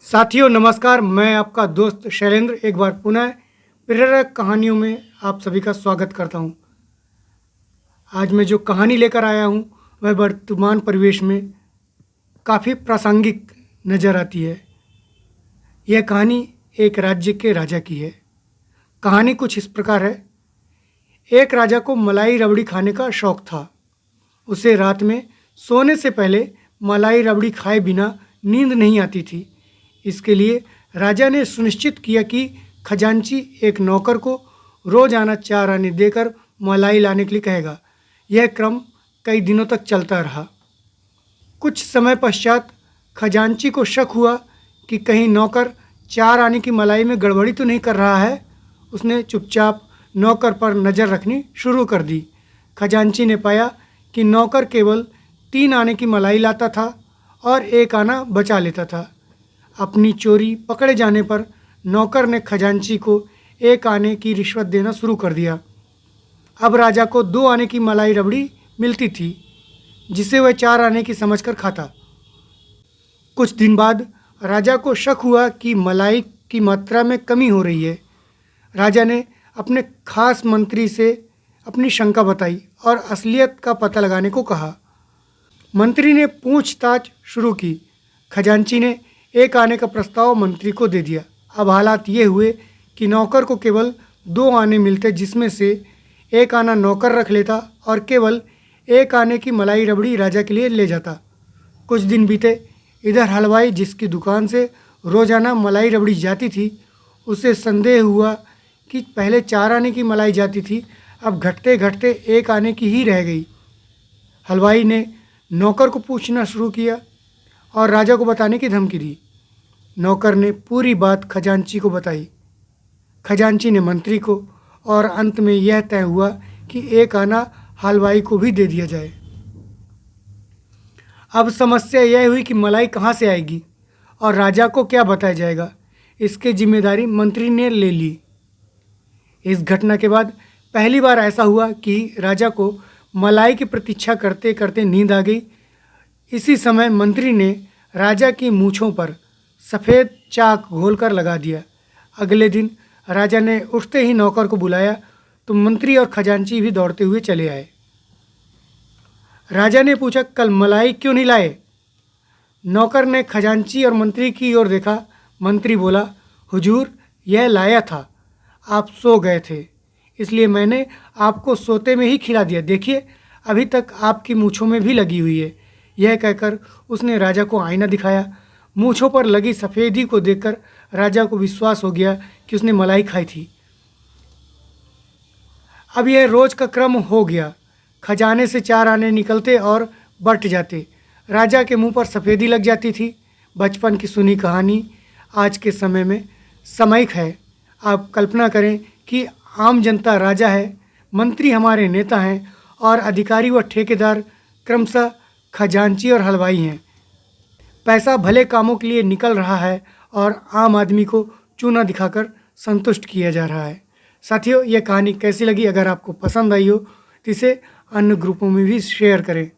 साथियों नमस्कार, मैं आपका दोस्त शैलेंद्र एक बार पुनः प्रेरक कहानियों में आप सभी का स्वागत करता हूं। आज मैं जो कहानी लेकर आया हूं वह वर्तमान परिवेश में काफ़ी प्रासंगिक नज़र आती है। यह कहानी एक राज्य के राजा की है। कहानी कुछ इस प्रकार है। एक राजा को मलाई रबड़ी खाने का शौक था। उसे रात में सोने से पहले मलाई रबड़ी खाए बिना नींद नहीं आती थी। इसके लिए राजा ने सुनिश्चित किया कि खजांची एक नौकर को रोजाना 4 आने देकर मलाई लाने के लिए कहेगा। यह क्रम कई दिनों तक चलता रहा। कुछ समय पश्चात खजांची को शक हुआ कि कहीं नौकर 4 आने की मलाई में गड़बड़ी तो नहीं कर रहा है। उसने चुपचाप नौकर पर नज़र रखनी शुरू कर दी। खजांची ने पाया कि नौकर केवल 3 आने की मलाई लाता था और 1 आना बचा लेता था। अपनी चोरी पकड़े जाने पर नौकर ने खजांची को 1 आने की रिश्वत देना शुरू कर दिया। अब राजा को 2 आने की मलाई रबड़ी मिलती थी, जिसे वह 4 आने की समझकर खाता। कुछ दिन बाद राजा को शक हुआ कि मलाई की मात्रा में कमी हो रही है। राजा ने अपने खास मंत्री से अपनी शंका बताई और असलियत का पता लगाने को कहा। मंत्री ने पूछताछ शुरू की। खजांची ने 1 आने का प्रस्ताव मंत्री को दे दिया। अब हालात ये हुए कि नौकर को केवल 2 आने मिलते, जिसमें से 1 आना नौकर रख लेता और केवल 1 आने की मलाई रबड़ी राजा के लिए ले जाता। कुछ दिन बीते। इधर हलवाई जिसकी दुकान से रोजाना मलाई रबड़ी जाती थी, उसे संदेह हुआ कि पहले 4 आने की मलाई जाती थी, अब घटते घटते 1 आने की ही रह गई। हलवाई ने नौकर को पूछना शुरू किया और राजा को बताने की धमकी दी। नौकर ने पूरी बात खजांची को बताई। खजांची ने मंत्री को, और अंत में यह तय हुआ कि 1 आना हलवाई को भी दे दिया जाए। अब समस्या यह हुई कि मलाई कहाँ से आएगी और राजा को क्या बताया जाएगा। इसकी जिम्मेदारी मंत्री ने ले ली। इस घटना के बाद पहली बार ऐसा हुआ कि राजा को मलाई की प्रतीक्षा करते करते नींद आ गई। इसी समय मंत्री ने राजा की मूँछों पर सफ़ेद चाक घोलकर लगा दिया। अगले दिन राजा ने उठते ही नौकर को बुलाया तो मंत्री और खजांची भी दौड़ते हुए चले आए। राजा ने पूछा, कल मलाई क्यों नहीं लाए? नौकर ने खजांची और मंत्री की ओर देखा। मंत्री बोला, हुजूर, यह लाया था, आप सो गए थे, इसलिए मैंने आपको सोते में ही खिला दिया। देखिए, अभी तक आपकी मूँछों में भी लगी हुई है। यह कहकर उसने राजा को आईना दिखाया। मूँछों पर लगी सफ़ेदी को देखकर राजा को विश्वास हो गया कि उसने मलाई खाई थी। अब यह रोज़ का क्रम हो गया। खजाने से 4 आने निकलते और बट जाते। राजा के मुंह पर सफ़ेदी लग जाती थी। बचपन की सुनी कहानी आज के समय में सामयिक है। आप कल्पना करें कि आम जनता राजा है, मंत्री हमारे नेता हैं और अधिकारी व ठेकेदार क्रमशः खजांची और हलवाई हैं। पैसा भले कामों के लिए निकल रहा है और आम आदमी को चूना दिखाकर संतुष्ट किया जा रहा है। साथियों, यह कहानी कैसी लगी? अगर आपको पसंद आई हो तो इसे अन्य ग्रुपों में भी शेयर करें।